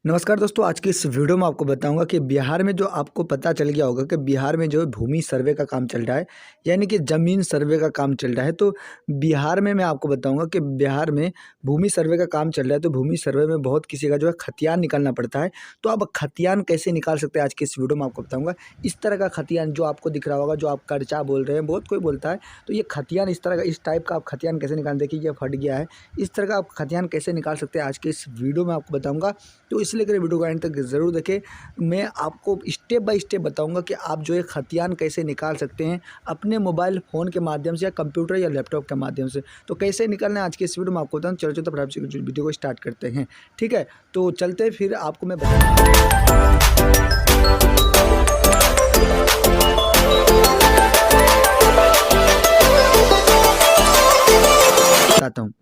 नमस्कार दोस्तों, आज की इस वीडियो में आपको बताऊंगा कि बिहार में जो आपको पता चल गया होगा कि बिहार में जो है भूमि सर्वे का काम चल रहा है, यानी कि ज़मीन सर्वे का काम चल रहा है। तो बिहार में मैं आपको बताऊंगा कि बिहार में भूमि सर्वे का काम चल रहा है। तो भूमि सर्वे में बहुत किसी का जो है खतियान निकालना पड़ता है। तो आप खतियान कैसे निकाल सकते हैं, आज की इस वीडियो में आपको बताऊँगा। इस तरह का खतियान जो आपको दिख रहा होगा, जो आप कर्चा बोल रहे हैं, बहुत कोई बोलता है। तो ये खतियान इस तरह का, इस टाइप का आप खतियान कैसे निकाल, देखिए ये फट गया है। इस तरह का आप खतियान कैसे निकाल सकते हैं, आज के इस वीडियो में आपको बताऊँगा। तो इसलिए करें वीडियो को एंड तक ज़रूर देखें। मैं आपको स्टेप बाय स्टेप बताऊंगा कि आप जो है खतियान कैसे निकाल सकते हैं अपने मोबाइल फ़ोन के माध्यम से या कंप्यूटर या लैपटॉप के माध्यम से। तो कैसे निकालना है आज के इस वीडियो में आपको बताऊँ। चलो तो फटाफट से वीडियो को स्टार्ट करते हैं। ठीक है, तो चलते फिर आपको मैं बताता हूँ।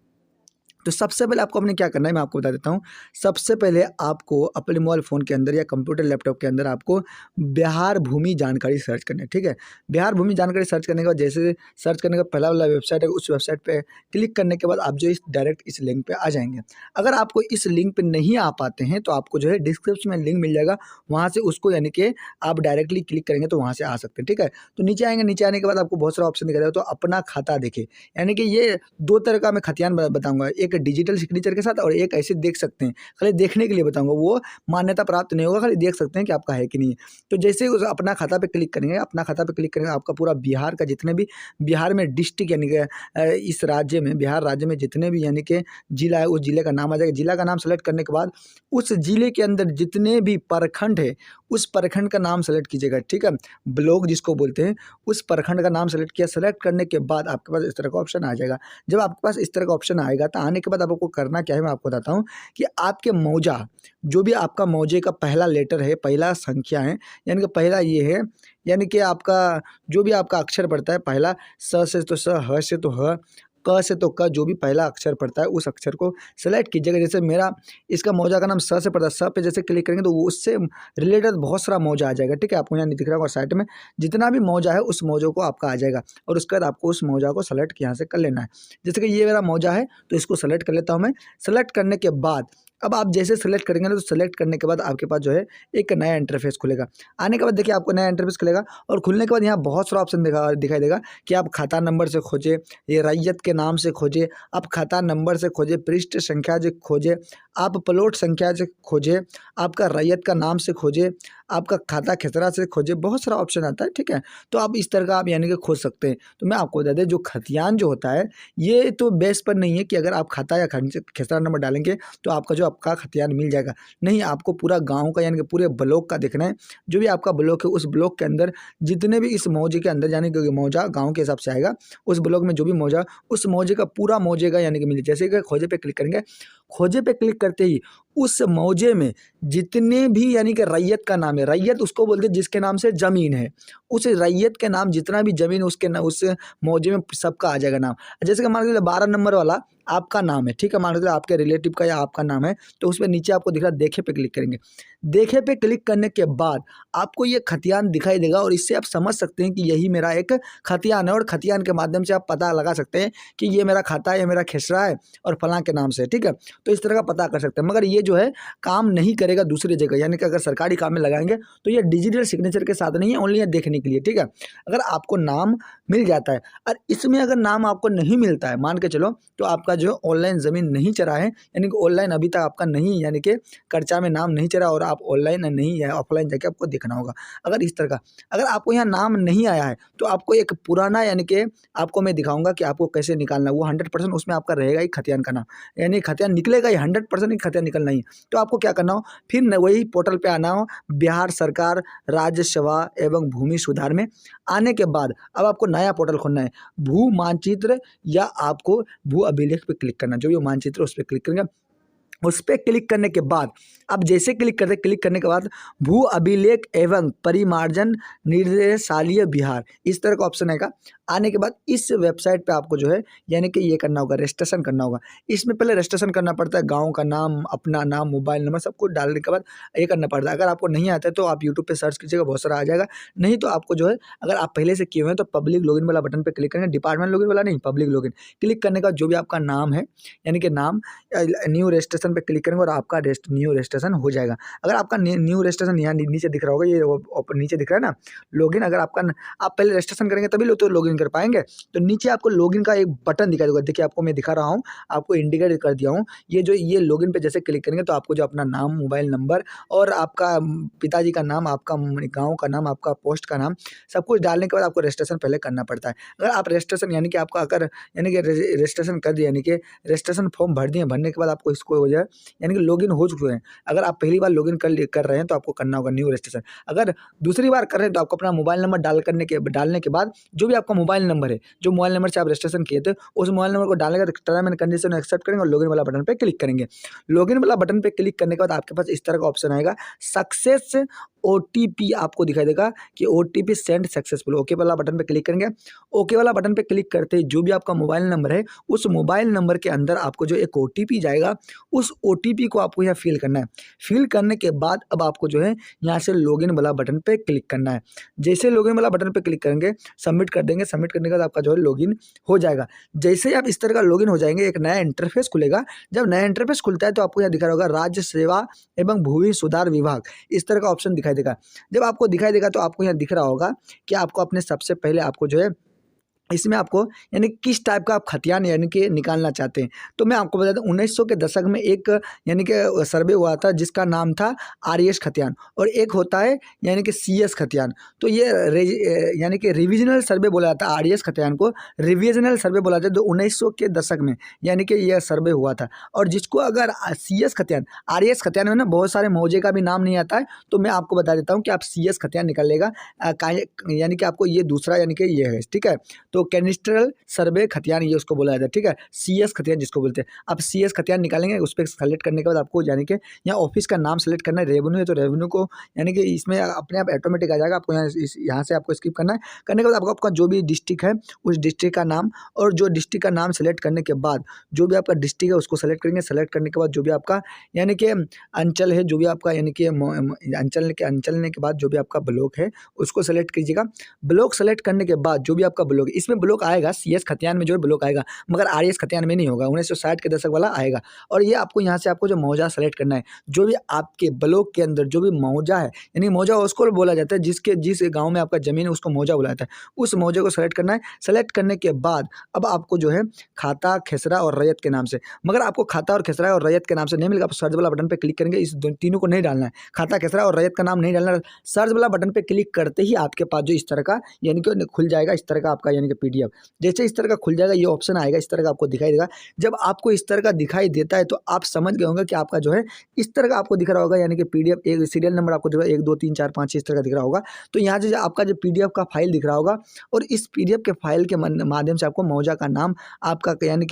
तो सबसे पहले आपको आपने क्या करना है, मैं आपको बता देता हूँ। सबसे पहले आपको अपने मोबाइल फ़ोन के अंदर या कंप्यूटर लैपटॉप के अंदर आपको बिहार भूमि जानकारी सर्च करनी है। ठीक है, बिहार भूमि जानकारी सर्च करने के बाद, जैसे सर्च करने का पहला वाला वेबसाइट है, उस वेबसाइट पे क्लिक करने के बाद आप जो इस डायरेक्ट इस लिंक पे आ जाएंगे। अगर आपको इस लिंक पे नहीं आ पाते हैं तो आपको जो है डिस्क्रिप्शन में लिंक मिल जाएगा, वहाँ से उसको यानी कि आप डायरेक्टली क्लिक करेंगे तो वहाँ से आ सकते हैं। ठीक है, तो नीचे आएंगे, नीचे आने के बाद आपको बहुत सारा ऑप्शन दिख रहा है। तो अपना खाता देखिए, यानी कि ये दो तरह का मैं खतियान बताऊंगा, एक डिजिटल सिग्नेचर के साथ और एक ऐसे देख सकते हैं, खाली देखने के लिए बताऊंगा। वो मान्यता प्राप्त नहीं होगा, खाली देख सकते हैं कि आपका है कि नहीं है। तो जैसे उस अपना खाता पे क्लिक करेंगे, अपना खाता पे क्लिक करेंगे, आपका पूरा बिहार का जितने भी बिहार में डिस्ट्रिक्ट यानी कि इस राज्य में, बिहार राज्य में जितने भी यानी कि जिला है, उस जिले का नाम आ जाएगा। जिला का नाम सेलेक्ट करने के बाद उस जिले के अंदर जितने भी प्रखंड है, उस प्रखंड का नाम सेलेक्ट कीजिएगा। ठीक है, ब्लॉक जिसको बोलते हैं, उस प्रखंड का नाम सेलेक्ट किया। सेलेक्ट करने के बाद आपके पास इस तरह का ऑप्शन आ जाएगा। जब आपके पास इस तरह का ऑप्शन आएगा तो आने के बाद आपको करना क्या है, मैं आपको बताता हूँ कि आपके मौजा, जो भी आपका मौजे का पहला लेटर है, पहला संख्या है, यानी कि पहला ये है, यानी कि आपका जो भी आपका अक्षर पड़ता है, पहला स से तो स, ह से तो ह, क से तो क, जो भी पहला अक्षर पड़ता है उस अक्षर को सेलेक्ट कीजिएगा। जैसे मेरा इसका मौजा का नाम स से पड़ता है, स पे जैसे क्लिक करेंगे तो वो उससे रिलेटेड बहुत सारा मौजा आ जाएगा। ठीक है, आपको यहाँ नहीं दिख रहा होगा साइड में, जितना भी मौजा है उस मौजों को आपका आ जाएगा। और उसके बाद आपको उस मौजा को सेलेक्ट यहाँ से कर लेना है। जैसे कि ये मेरा मौजा है तो इसको सेलेक्ट कर लेता हूँ मैं। सेलेक्ट करने के बाद अब आप जैसे सेलेक्ट करेंगे ना, तो सेलेक्ट करने के बाद आपके पास जो है एक नया इंटरफेस खुलेगा। आने के बाद देखिए आपको नया इंटरफेस खुलेगा और खुलने के बाद यहाँ बहुत सारा ऑप्शन दिखाई देगा कि आप खाता नंबर से खोजें, ये रैयत के नाम से खोजें, आप खाता नंबर से खोजें, पृष्ठ संख्या से खोजें, आप प्लॉट संख्या से खोजें, आपका रैयत का नाम से खोजें, आपका खाता खसरा से खोजें, बहुत सारा ऑप्शन आता है। ठीक है, तो आप इस तरह का आप यानी कि खोज सकते हैं। तो मैं आपको बता दें, जो खतियान जो होता है ये तो बेस पर नहीं है कि अगर आप खाता या खसरा नंबर डालेंगे तो आपका जो आपका खतियान मिल जाएगा। नहीं, आपको पूरा गांव का यानी कि पूरे ब्लॉक का देखना है। जो भी आपका ब्लॉक है, उस ब्लॉक के अंदर जितने भी इस मौजे के अंदर, यानी कि मौजा गांव के हिसाब से आएगा, उस ब्लॉक में जो भी मौजा, उस मौजे का पूरा मौजे का यानी कि मिल, जैसे कि खोजे पे क्लिक करेंगे, खोजे पे क्लिक करते ही उस मौजे में जितने भी यानी कि रैयत का नाम है, रैयत उसको बोलते हैं जिसके नाम से ज़मीन है, उस रैयत के नाम जितना भी ज़मीन उसके ना उस मौजे में सबका आ जाएगा नाम। जैसे कि मान लीजिए 12 नंबर वाला आपका नाम है। ठीक है, मान लीजिए आपके रिलेटिव का या आपका नाम है, तो उस पर नीचे आपको दिख रहा है देखे पे क्लिक करेंगे। देखे पे क्लिक करने के बाद आपको ये खतियान दिखाई देगा और इससे आप समझ सकते हैं कि यही मेरा एक खतियान है। और खतियान के माध्यम से आप पता लगा सकते हैं कि ये मेरा खाता है, ये मेरा खसरा है और फलां के नाम से। ठीक है, तो इस तरह का पता कर सकते हैं। मगर ये जो है काम नहीं करेगा दूसरी जगह, यानी कि अगर सरकारी काम में लगाएंगे तो ये डिजिटल सिग्नेचर के साथ नहीं है, ओनली ये देखने के लिए। ठीक है, अगर आपको नाम मिल जाता है और इसमें अगर नाम आपको नहीं मिलता है, मान के चलो, तो आपका जो ऑनलाइन ज़मीन नहीं चढ़ा है, यानी कि ऑनलाइन अभी तक आपका नहीं, यानी कि कर्चा में नाम नहीं चढ़ा और आप ऑनलाइन नहीं है, ऑफलाइन जाके आपको देखना होगा। अगर इस तरह का अगर आपको यहाँ नाम नहीं आया है तो आपको एक पुराना, यानी कि आपको मैं दिखाऊंगा कि आपको कैसे निकालना है। वो 100% उसमें आपका रहेगा ही खतियान का नाम, यानी खतियान निकलेगा ही, 100% ही खतियान निकलना ही। तो आपको क्या करना हो, फिर वही पोर्टल पे आना हो, बिहार सरकार राज्य सेवा एवं भूमि सुधार में। आने के बाद अब आपको नया पोर्टल खोलना है, भू मानचित्र, या आपको भू अभिलेख पे क्लिक करना, जो भी मानचित्र उस पर क्लिक करेंगे। उस पर क्लिक करने के बाद अब जैसे क्लिक करते, क्लिक करने के बाद भू अभिलेख एवं परिमार्जन निर्देशालय बिहार, इस तरह का ऑप्शन आएगा। आने के बाद इस वेबसाइट पे आपको जो है यानी कि ये करना होगा, रजिस्ट्रेशन करना होगा। इसमें पहले रजिस्ट्रेशन करना पड़ता है, गांव का नाम, अपना नाम, मोबाइल नंबर, सब कुछ डालने के बाद ये करना पड़ता है। अगर आपको नहीं आता है तो आप यूट्यूब पे सर्च कीजिएगा, बहुत सारा आ जाएगा। नहीं तो आपको जो है, अगर आप पहले से किए हुए हैं तो पब्लिक लॉगिन वाला बटन पे क्लिक करेंगे, डिपार्टमेंट लॉगिन वाला नहीं, पब्लिक लॉगिन क्लिक करने का जो भी आपका नाम है, यानी कि नाम न्यू रजिस्ट्रेशन रजिस्ट्रेशन पे क्लिक करेंगे और आपका न्यू रजिस्ट्रेशन हो जाएगा। अगर आपका न्यू रजिस्ट्रेशन यहाँ नीचे दिख रहा होगा, ये नीचे दिख रहा है ना लॉगिन, अगर आपका आप पहले रजिस्ट्रेशन करेंगे तभी लोग तो लॉगिन कर पाएंगे। तो नीचे आपको लॉगिन का एक बटन दिखाई देगा, देखिए आपको मैं दिखा रहा हूँ, आपको इंडिकेट कर दिया हूँ। ये लॉगिन पे जैसे क्लिक करेंगे तो आपको जो अपना नाम, मोबाइल नंबर और आपका पिताजी का नाम, आपका गाँव का नाम, आपका पोस्ट का नाम, सब कुछ डालने के बाद आपको रजिस्ट्रेशन पहले करना पड़ता है। अगर आप रजिस्ट्रेशन यानी कि आपका अगर यानी कि रजिस्ट्रेशन कर दिया, यानी कि रजिस्ट्रेशन फॉर्म भर दिए, भरने के बाद आपको इसको हो जाए यानी कि लॉगिन हो चुके हैं। अगर आप पहली बार लॉगिन कर रहे हैं तो आपको करना होगा न्यू रजिस्ट्रेशन। अगर दूसरी बार कर रहे हैं तो आपको अपना मोबाइल नंबर डालने के बाद जो भी आपका मोबाइल नंबर है, जो मोबाइल नंबर से आप रजिस्ट्रेशन किए थे, उस मोबाइल नंबर को डालने के बाद टर्म एंड कंडीशन एक्सेप्ट करेंगे और लॉगिन वाला बटन पे क्लिक करेंगे। लॉगिन वाला बटन पे क्लिक करने के बाद आपके पास इस तरह का ऑप्शन आएगा, सक्सेस ओटीपी आपको दिखाई देगा कि ओटीपी सेंड सक्सेसफुल। ओके वाला बटन पे क्लिक करेंगे। ओके वाला बटन पे क्लिक करते ही जो भी आपका मोबाइल नंबर है, उस मोबाइल नंबर के अंदर आपको जो एक ओटीपी जाएगा, उस ओटीपी को आपको यहाँ फिल करना है। फिल करने के बाद अब आपको जो है यहाँ से लॉगिन वाला बटन पे क्लिक करना है। जैसे लॉगिन वाला बटन पे क्लिक करेंगे, सबमिट कर देंगे। सबमिट करने के बाद आपका जो है लॉगिन हो जाएगा। जैसे ही आप इस तरह का लॉगिन हो जाएंगे, एक नया इंटरफेस खुलेगा। जब नया इंटरफेस खुलता है तो आपको यहाँ दिखा रहा होगा राज्य सेवा एवं भूमि सुधार विभाग, इस तरह का ऑप्शन दिखाई देगा। जब आपको दिखाई देगा तो आपको यहाँ दिख रहा होगा कि आपको अपने सबसे पहले आपको जो है इसमें आपको यानी किस टाइप का आप खतियान यानी कि निकालना चाहते हैं। तो मैं आपको बता दूं 1900 के दशक में एक यानी कि सर्वे हुआ था जिसका नाम था आरएस खतियान, और एक होता है यानी कि सीएस खतियान। तो ये यानी कि रिविजनल सर्वे बोला जाता है, आरएस खतियान को रिविजनल सर्वे बोला जाता है। जो 1900 के दशक में यानी कि यह सर्वे हुआ था। और जिसको अगर सीएस खतियान, आरएस खतियान में ना बहुत सारे मौजे का भी नाम नहीं आता है, तो मैं आपको बता देता हूँ कि आप सीएस खतियान निकालेगा, यानी कि आपको ये दूसरा यानी कि ये है, ठीक है। तो कैनिस्ट्रल सर्वे खतियान ये उसको बोला जाता है, ठीक है। सीएस खतियान जिसको बोलते हैं, आप सीएस खतियान निकालेंगे। उस पर सेलेक्ट करने के बाद आपको यानी कि यहाँ ऑफिस का नाम सेलेक्ट करना है। रेवेन्यू है तो रेवेन्यू को यानी कि इसमें अपने आप ऑटोमेटिक आ जाएगा। आपको यहाँ से आपको स्किप करना है। करने के बाद आपको आपका जो भी डिस्ट्रिक्ट है उस डिस्ट्रिक्ट का नाम, और जो डिस्ट्रिक्ट का नाम सेलेक्ट करने के बाद जो भी आपका डिस्ट्रिक्ट है उसको सेलेक्ट करेंगे। सेलेक्ट करने के बाद जो भी आपका यानी कि अंचल है, जो भी आपका यानी कि अंचल के बाद जो भी आपका ब्लॉक है उसको सेलेक्ट कीजिएगा। ब्लॉक सेलेक्ट करने के बाद जो भी आपका ब्लॉक है, इसमें ब्लॉक आएगा सीएस खतियान में जो है ब्लॉक आएगा, मगर आरएस खतियान में नहीं होगा। 1960 के दशक वाला आएगा। और ये आपको यहाँ से आपको जो मौजा सेलेक्ट करना है, जो भी आपके ब्लॉक के अंदर जो भी मौजा है, यानी मौजा उसको बोला जाता है जिस गाँव में आपका जमीन है उसको मौजा बोला जाता है। उस मौजे को सेलेक्ट करना है। सेलेक्ट करने के बाद अब आपको जो है खाता, खेसरा और रैयत के नाम से, मगर आपको खाता और खेसरा और रैयत के नाम से नहीं मिलेगा। आप सर्च वाला बटन पे क्लिक करेंगे, इस तीनों को नहीं डालना है, खाता, खेसरा और रैयत का नाम नहीं डालना है। सर्च वाला बटन पे क्लिक करते ही आपके पास जो इस तरह का यानी कि खुल जाएगा, इस तरह का आपका यानी कि पीडीएफ। जैसे इस तरह का खुल जाएगा, ये ऑप्शन आएगा, इस तरह का आपको दिखाई देगा। जब आपको इस तरह का दिखाई देता है तो आप समझ गए होंगे कि आपका जो है इस तरह का आपको दिख रहा होगा, यानी कि पीडीएफ एक सीरियल नंबर आपको दिख रहा है 1 2 3 4 5 इस तरह का दिख रहा होगा। तो यहाँ जो आपका जो पीडीएफ का फाइल दिख रहा होगा, और इस पीडीएफ के फाइल के माध्यम से आपको मौजा का नाम, आपका यानी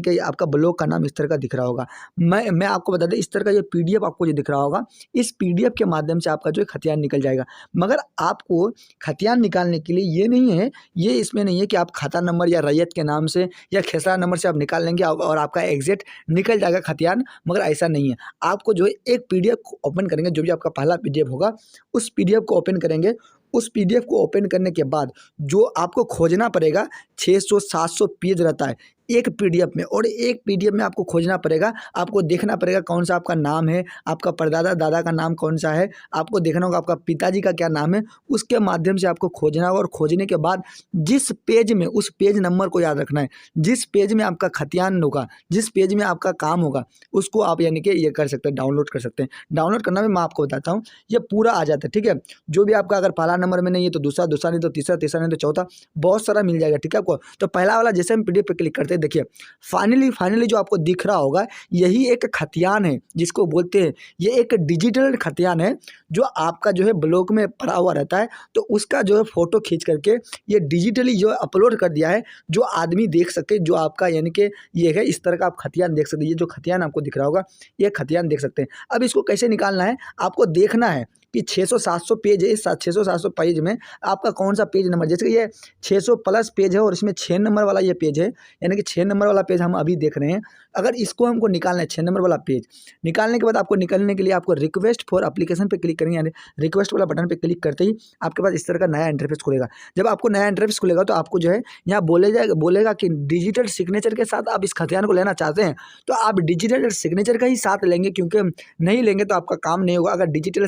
कि आपका ब्लॉक का नाम इस तरह का दिख रहा होगा। मैं आपको बता दें, इस तरह का ये पीडीएफ आपको जो दिख रहा होगा, इस पीडीएफ के माध्यम से आपका जो है खतियान निकल जाएगा। मगर आपको खतियान निकालने के लिए ये नहीं है, ये इसमें नहीं है कि आप खाता नंबर या रैयत के नाम से या खेसरा नंबर से आप निकाल लेंगे और आपका एग्जैक्ट निकल जाएगा खतियान, मगर ऐसा नहीं है। आपको जो है एक पीडीएफ को ओपन करेंगे, जो भी आपका पहला पीडीएफ होगा उस पीडीएफ को ओपन करेंगे। उस पीडीएफ को ओपन करने के बाद जो आपको खोजना पड़ेगा, 600-700 पेज रहता है एक पीडीएफ में, और एक पीडीएफ में आपको खोजना पड़ेगा। आपको देखना पड़ेगा कौन सा आपका नाम है, आपका परदादा दादा का नाम कौन सा है, आपको देखना होगा आपका पिताजी का क्या नाम है। उसके माध्यम से आपको खोजना होगा, और खोजने के बाद जिस पेज में, उस पेज नंबर को याद रखना है, जिस पेज में आपका खतियान होगा, जिस पेज में आपका काम होगा, उसको आप यानी कि ये कर सकते हैं, डाउनलोड कर सकते हैं। डाउनलोड करना भी मैं आपको बताता हूँ, ये पूरा आ जाता है, ठीक है। जो भी आपका अगर पहला नंबर में नहीं है तो दूसरा, दूसरा नहीं तो तीसरा, तीसरा नहीं तो चौथा, बहुत सारा मिल जाएगा, ठीक है आपको। तो पहला वाला जैसे हम पीडीएफ पे क्लिक करते हैं, देखिए फाइनली जो आपको दिख रहा होगा यही एक खतियान है, जिसको बोलते हैं ये एक डिजिटल खतियान है, जो आपका जो है ब्लॉग में पड़ा हुआ रहता है। तो उसका जो है फोटो खींच करके ये डिजिटली जो अपलोड कर दिया है, जो आदमी देख सके, जो आपका यानी कि ये है, इस तरह का आप खतियान देख सकते हैं। ये जो खतियान आपको दिख रहा होगा, ये खतियान देख सकते हैं। अब इसको कैसे निकालना है, आपको देखना है कि 600-700 पेज है, इस 600-700 पेज में आपका कौन सा पेज नंबर, जैसे कि ये 600 प्लस पेज है और इसमें 6 नंबर वाला ये पेज है, यानी कि 6 नंबर वाला पेज हम अभी देख रहे हैं। अगर इसको हमको निकालना है 6 नंबर वाला पेज, निकालने के बाद आपको निकालने के लिए आपको रिक्वेस्ट फॉर एप्लीकेशन पे क्लिक करेंगे, यानी रिक्वेस्ट वाला बटन पे क्लिक करते ही आपके पास इस तरह का नया इंटरफेस खुलेगा। जब आपको नया इंटरफेस खुलेगा तो आपको जो है यहाँ बोलेगा कि डिजिटल सिग्नेचर के साथ आप इस खतियान को लेना चाहते हैं, तो आप डिजिटल सिग्नेचर का ही साथ लेंगे, क्योंकि नहीं लेंगे तो आपका काम नहीं होगा। अगर डिजिटल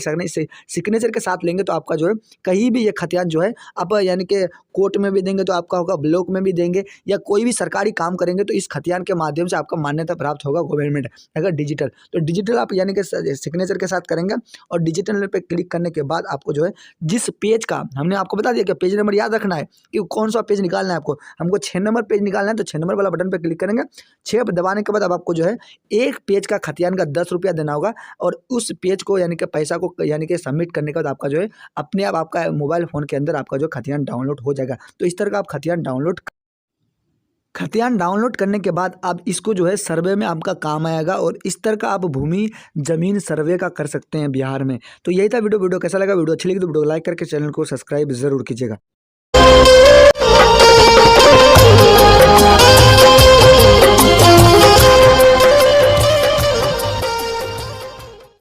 सिग्नेचर के साथ लेंगे तो आपका जो है कहीं भी ये खतियान जो है आप यानी कि कोर्ट में भी देंगे तो आपका होगा, ब्लॉक में भी देंगे, या कोई भी सरकारी काम करेंगे तो इस खतियान के माध्यम से आपका मान्यता प्राप्त होगा गवर्नमेंट। अगर डिजिटल, तो डिजिटल आप यानी कि सिग्नेचर के साथ करेंगे और डिजिटल पे क्लिक करने के बाद आपको जो है जिस पेज का हमने आपको बता दिया कि पेज नंबर याद रखना है कि कौन सा पेज निकालना है आपको, हमको 6 नंबर पेज निकालना है, तो 6 नंबर वाला बटन पे क्लिक करेंगे। 6 दबाने के बाद अब आपको जो है एक पेज का खतियान का 10 रुपया देना होगा, और उस पेज को यानी कि पैसा को यानी कि सबमिट करने के बाद आपका जो है अपने आप आपका मोबाइल फ़ोन के अंदर आपका जो खतियान डाउनलोड हो जाएगा। तो इस तरह का आप खतियान डाउनलोड करने के बाद आप इसको जो है सर्वे में आपका काम आएगा, और इस तरह का आप भूमि ज़मीन सर्वे का कर सकते हैं बिहार में। तो यही था वीडियो कैसा लगा, वीडियो अच्छी लगी तो वीडियो लाइक करके चैनल को सब्सक्राइब ज़रूर कीजिएगा।